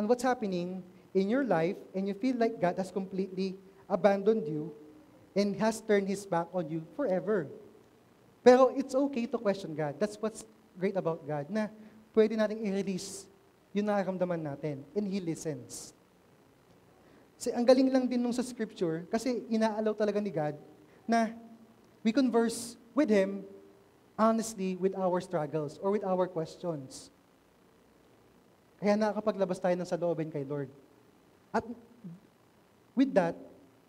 what's happening in your life and you feel like God has completely abandoned you and has turned His back on you forever. Pero it's okay to question God. That's what's great about God, na pwede nating i-release yung nararamdaman natin and He listens. Ang galing lang din nung sa scripture, kasi inaalaw talaga ni God na we converse with Him honestly with our struggles or with our questions. Kaya nakakapaglabas tayo ng saloobin kay Lord. At with that,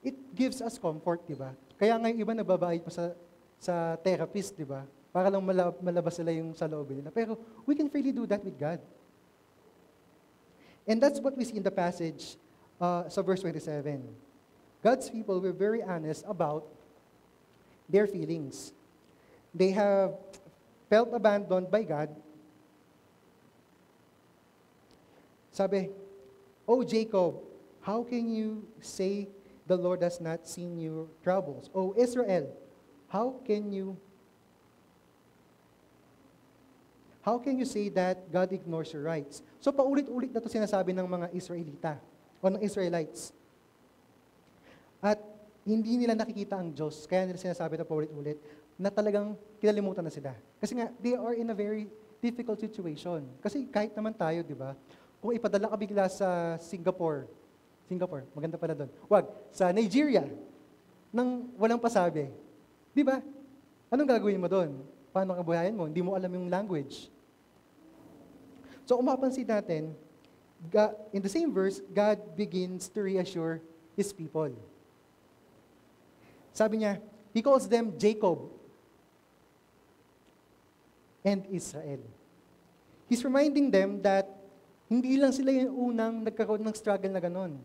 it gives us comfort, di ba? Kaya nga yung iba nababayad pa sa therapist, di ba? Para lang malabas sila yung saloobin nila. Pero we can freely do that with God. And that's what we see in the passage sa verse 27. God's people were very honest about their feelings. They have felt abandoned by God. Sabi, "Oh Jacob, how can you say the Lord has not seen your troubles? Oh Israel, how can you say that God ignores your rights?" So paulit-ulit na ito sinasabi ng mga Israelita o ng Israelites. At hindi nila nakikita ang Diyos, kaya nila sinasabi ito paulit-ulit, na talagang kinalimutan na sila. Kasi nga, they are in a very difficult situation. Kasi kahit naman tayo, di ba, kung ipadala ka bigla sa Singapore, maganda pala doon, sa Nigeria, nang walang pasabi, di ba? Anong gagawin mo doon? Paano ka buhayin mo? Hindi mo alam yung language. So kung mapapansin natin, in the same verse, God begins to reassure His people. Sabi niya, He calls them Jacob and Israel. He's reminding them that hindi lang sila yung unang nagkaroon ng struggle na ganon.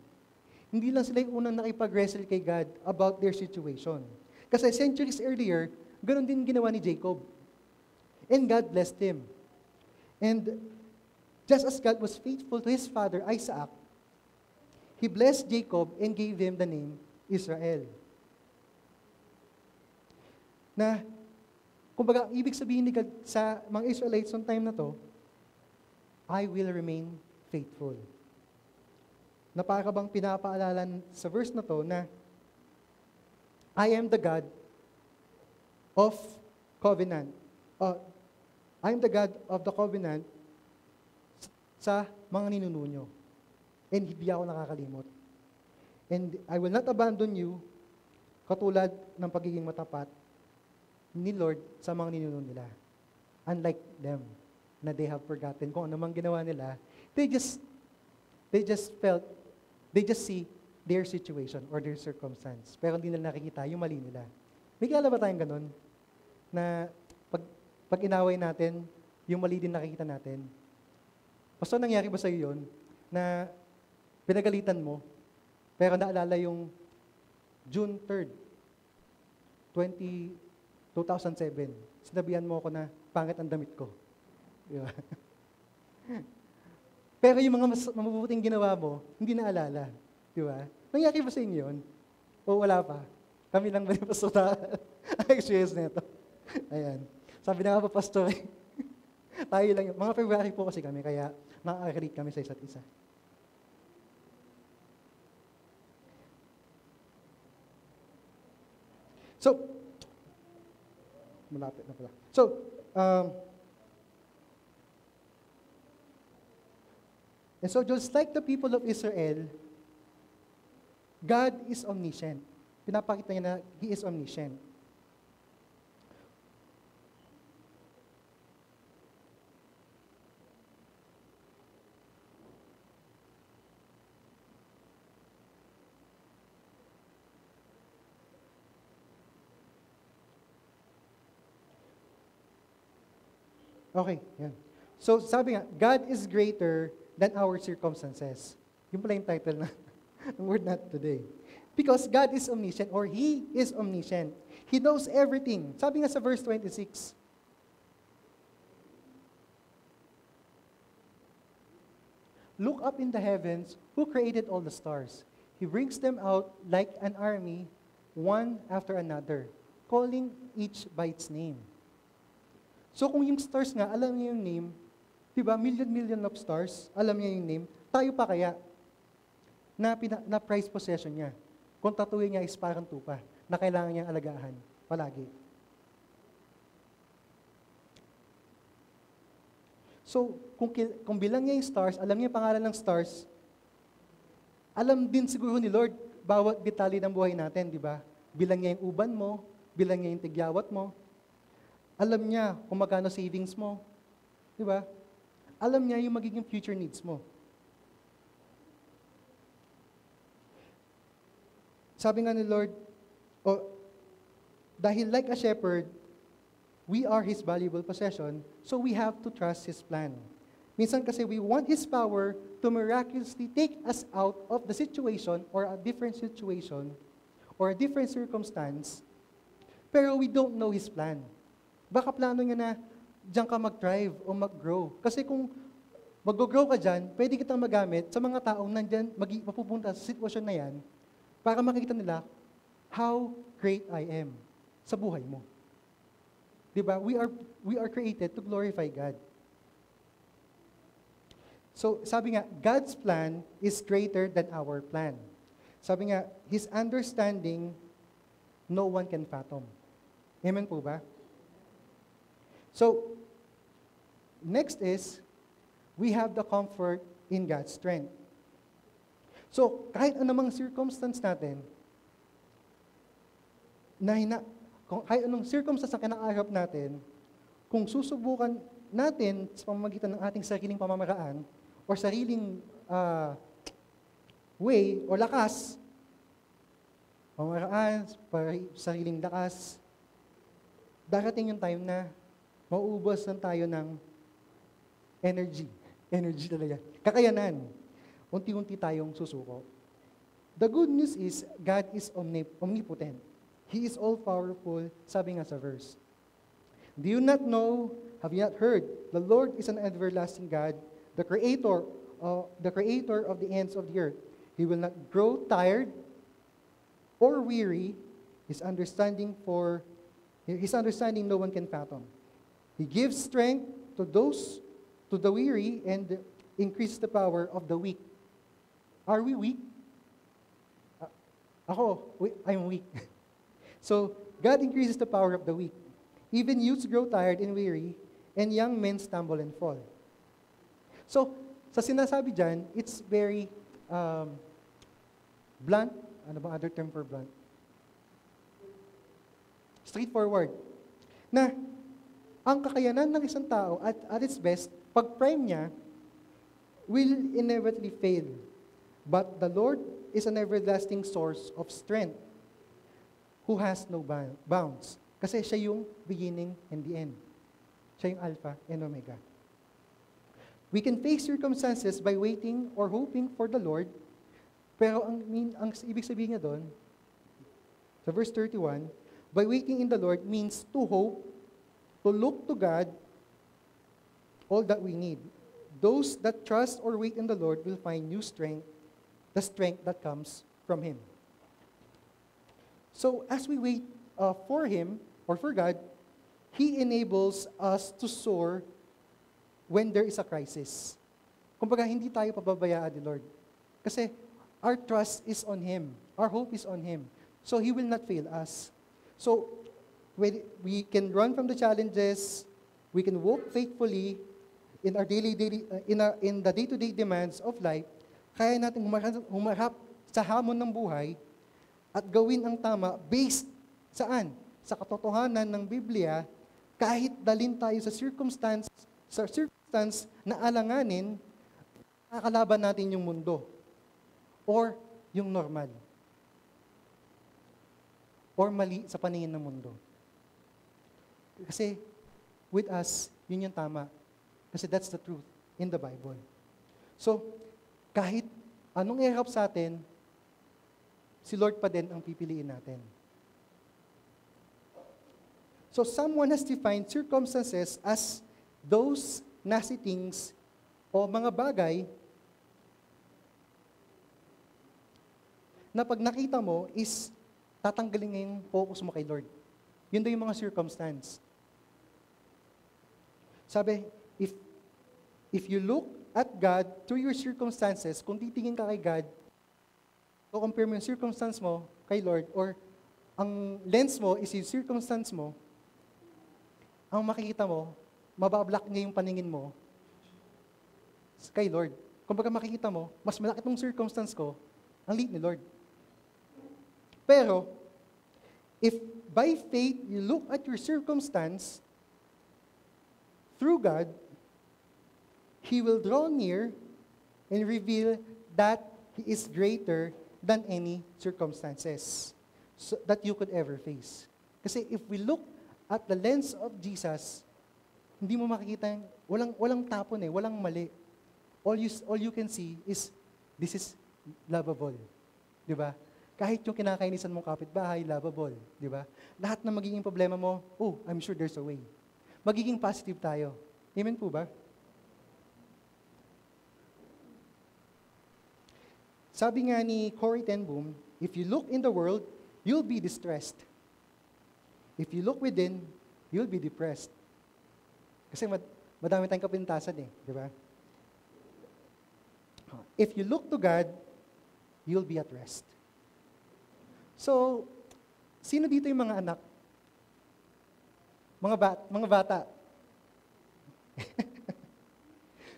Hindi lang sila yung unang nakipag-wrestle kay God about their situation. Kasi centuries earlier, ganon din ginawa ni Jacob. And God blessed him. And just as God was faithful to his father Isaac, He blessed Jacob and gave him the name Israel. Na, kumbaga, ibig sabihin ni God sa mga Israelites on time na to, I will remain faithful. Na para bang pinapaalala sa verse na to na I am the God of covenant. I am the God of the covenant sa mga ninuno nyo. And hindi ako nakakalimot. And I will not abandon you katulad ng pagiging matapat ni Lord sa mga ninuno nila. Unlike them, na they have forgotten kung ano mang ginawa nila, they just see their situation or their circumstance. Pero hindi nila nakikita yung mali nila. May kilala ba tayong ganun? Na pag inaway natin, yung mali din nakikita natin. Basta nangyari ba sa iyo yun, na pinagalitan mo, pero naalala yung June 3rd, 2007, sinabihan mo ako na pangit ang damit ko. Di ba? Pero yung mga mabubuting ginawa mo, hindi naalala. Di ba? Nangyari ba sa inyo yun? O wala pa? Kami lang ba ni Pastor ang experience na ito? Ayan. Sabi na nga pa, Pastor, tayo lang yun. Mga February po kasi kami, kaya nakaka-relate kami sa isa't isa. So, malapit na pala. So, and so just like the people of Israel, God is omniscient. Pinapakita niya na He is omniscient. Okay, yan. So sabi nga, God is greater than our circumstances. Yung pala yung title na ng word natin today. Because God is omniscient or He is omniscient. He knows everything. Sabi nga sa verse 26, "Look up in the heavens, who created all the stars? He brings them out like an army, one after another, calling each by its name." So kung yung stars nga, alam niya yung name, di ba, million of stars, alam niya yung name, tayo pa kaya na prize possession niya. Kung tatuloy niya is parang tupa, na kailangan niyang alagaan palagi. So, kung bilang niya yung stars, alam niya yung pangalan ng stars, Alam din siguro ni Lord bawat detalye ng buhay natin, di ba? Bilang niya yung uban mo, bilang niya yung tigyawat mo. Alam niya kung magkano savings mo. Di ba? Alam niya yung magiging future needs mo. Sabi nga ni Lord, dahil like a shepherd, we are His valuable possession, so we have to trust His plan. Minsan kasi we want His power to miraculously take us out of the situation or a different situation or a different circumstance, pero we don't know His plan. Baka plano niya na diyan ka mag-thrive o mag-grow. Kasi kung mag-grow ka dyan, pwede kitang magamit sa mga taong nandyan, mapupunta sa sitwasyon na yan para makikita nila how great I am sa buhay mo. Diba? We are created to glorify God. So, sabi nga, God's plan is greater than our plan. Sabi nga, His understanding, no one can fathom. Amen po ba? So, next is, we have the comfort in God's strength. So, kahit anumang circumstance natin, kahit anong circumstance na kinakaharap natin, kung susubukan natin sa pamamagitan ng ating sariling pamamaraan, or sariling way o lakas, pamamaraan, sariling lakas, darating yung time na mauubos lang tayo ng energy. Energy talaga. Kakayanan. Unti-unti tayong susuko. The good news is, God is omnipotent. He is all-powerful, sabi nga sa verse. Do you not know, have you not heard, the Lord is an everlasting God, the creator of the ends of the earth. He will not grow tired or weary. His understanding no one can fathom. He gives strength to the weary and increases the power of the weak. Are we weak? I'm weak. So, God increases the power of the weak. Even youths grow tired and weary, and young men stumble and fall. So, sa sinasabi dyan, it's very blunt. Ano bang other term for blunt? Straightforward. Na, ang kakayanan ng isang tao at its best, pag prime niya, will inevitably fail. But the Lord is an everlasting source of strength who has no bounds. Kasi siya yung beginning and the end. Siya yung Alpha and Omega. We can face circumstances by waiting or hoping for the Lord, pero ang ibig sabihin niya doon, sa verse 31, by waiting in the Lord means to hope, to look to God, all that we need. Those that trust or wait in the Lord will find new strength, the strength that comes from Him. So as we wait for Him, or for God, He enables us to soar when there is a crisis. Kumbaga, hindi tayo pababayaan ni Lord. Kasi our trust is on Him. Our hope is on Him. So He will not fail us. So, we can run from the challenges, we can walk faithfully in our in the day-to-day demands of life, kaya natin humarap sa hamon ng buhay at gawin ang tama based saan? Sa katotohanan ng Biblia, kahit dalhin tayo sa circumstance na alanganin, nakakalaban natin yung mundo or yung normal or mali sa paningin ng mundo. Kasi with us, yun yung tama. Kasi that's the truth in the Bible. So, kahit anong ihirap sa atin, si Lord pa din ang pipiliin natin. So, someone has defined circumstances as those nasty things o mga bagay na pag nakita mo is tatanggalin nga yung focus mo kay Lord. Yun daw yung mga circumstance. Sabi, if you look at God through your circumstances, kung titingin ka kay God, o compare mo yung circumstance mo kay Lord, or ang lens mo is yung circumstance mo, ang makikita mo, mabablock niya yung paningin mo kay Lord. Kung baga makikita mo, mas malaki itong circumstance ko Ang liit ni Lord. Pero, if by faith you look at your circumstance, through God, He will draw near and reveal that He is greater than any circumstances that you could ever face. Kasi if we look at the lens of Jesus, hindi mo makikita walang tapon walang mali. All you can see is this is lovable. 'Di ba? Kahit yung kinakainisan mong kapitbahay, lovable, 'di ba? Lahat ng magiging problema mo, I'm sure there's a way. Magiging positive tayo. Amen po ba? Sabi nga ni Corrie ten Boom, if you look in the world, you'll be distressed. If you look within, you'll be depressed. Kasi madami tayong kapintasan di ba? If you look to God, you'll be at rest. So, sino dito yung mga anak? Mga bata.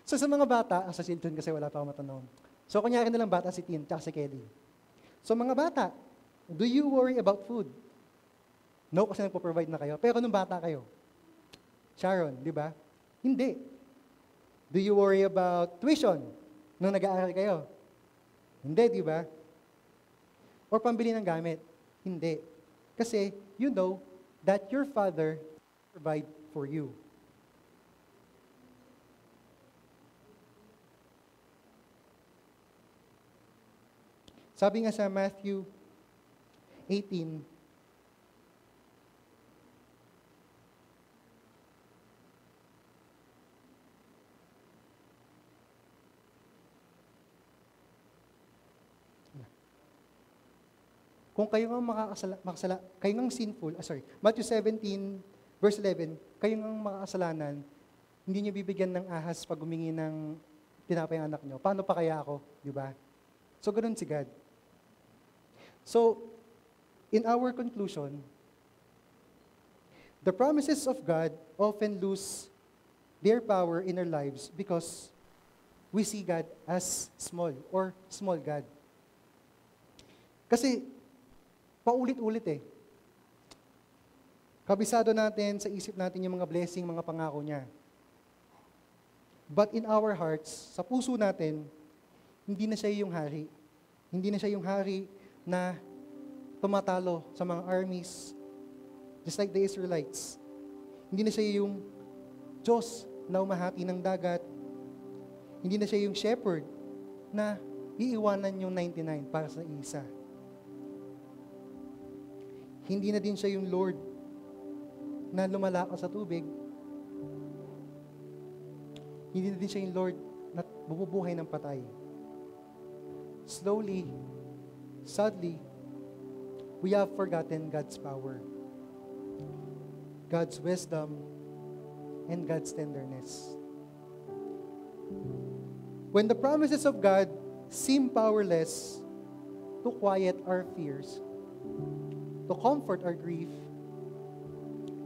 So sa mga bata, sa children kasi wala pa akong matanong. So kunyari na lang bata si Tin, tsaka si Kelly. So mga bata, do you worry about food? No, kasi nagpo-provide na kayo. Pero nung bata kayo, Sharon, di ba? Hindi. Do you worry about tuition nung nag-aaral kayo? Hindi, di ba? Or pambili ng gamit? Hindi. Kasi you know that your Father provide for you. Sabi nga sa Matthew 18, kung kayo nga kayo nga sinful, Matthew 17, verse 11, kayo nga makakasalanan, hindi niyo bibigyan ng ahas pag humingi ng tinapay ang anak niyo. Paano pa kaya ako? Di ba? So, ganun si God. So, in our conclusion, the promises of God often lose their power in our lives because we see God as small or small God. Kasi, paulit-ulit Kabisado natin sa isip natin yung mga blessing, mga pangako niya. But in our hearts, sa puso natin, hindi na siya yung hari. Hindi na siya yung hari na tumatalo sa mga armies, just like the Israelites. Hindi na siya yung Diyos na umahati ng dagat. Hindi na siya yung shepherd na iiwanan yung 99 para sa isa. Hindi na din siya yung Lord na lumalakas sa tubig. Hindi na din siya yung Lord na bumubuhay ng patay. Slowly, sadly, we have forgotten God's power, God's wisdom, and God's tenderness. When the promises of God seem powerless to quiet our fears, to comfort our grief,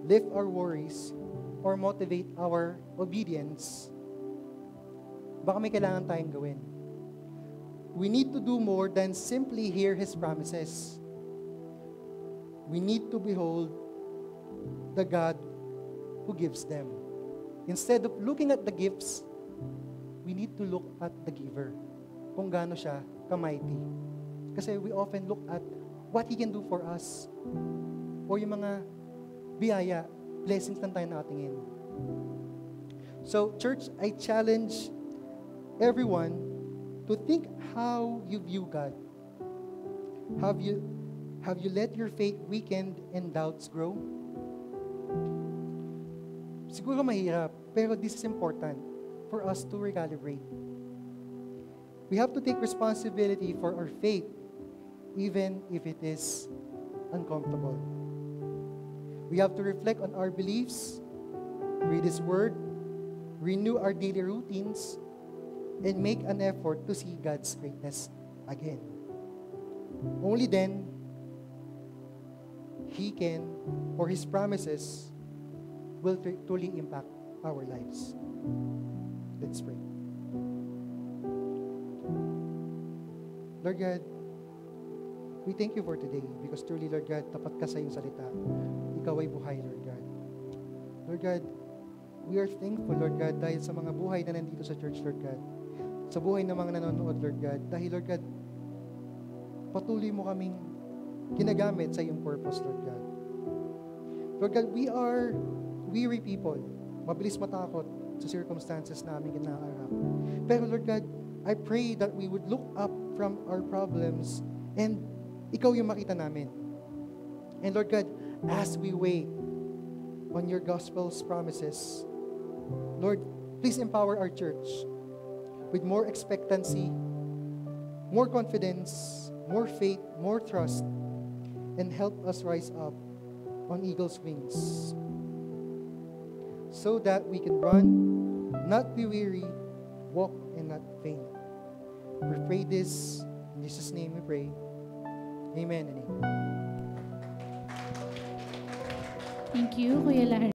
lift our worries, or motivate our obedience, baka may kailangan tayong gawin. We need to do more than simply hear His promises. We need to behold the God who gives them. Instead of looking at the gifts, we need to look at the giver. Kung gaano siya ka-mighty. Kasi we often look at what He can do for us. O yung mga biyaya, blessings lang tayo nakatingin. So, church, I challenge everyone to think how you view God. Have you let your faith weaken and doubts grow? Siguro mahirap, pero this is important for us to recalibrate. We have to take responsibility for our faith, even if it is uncomfortable. We have to reflect on our beliefs, read His Word, renew our daily routines, and make an effort to see God's greatness again. Only then, He can, or His promises, will truly impact our lives. Let's pray. Lord God, We thank you for today because truly, Lord God, tapat ka sa iyong salita. Ikaw ay buhay, Lord God. Lord God, we are thankful, Lord God, dahil sa mga buhay na nandito sa church, Lord God. Sa buhay ng mga nanonood, Lord God. Dahil, Lord God, patuloy mo kaming ginagamit sa iyong purpose, Lord God. Lord God, we are weary people. Mabilis matakot sa circumstances namin kinakaharap. Pero, Lord God, I pray that we would look up from our problems and ikaw yung makita namin. And Lord God, as we wait on your gospel's promises, Lord, please empower our church with more expectancy, more confidence, more faith, more trust, and help us rise up on eagle's wings so that we can run, not be weary, walk and not faint. We pray this in Jesus' name we pray. Amen and amen. Thank you, Kuya Larry.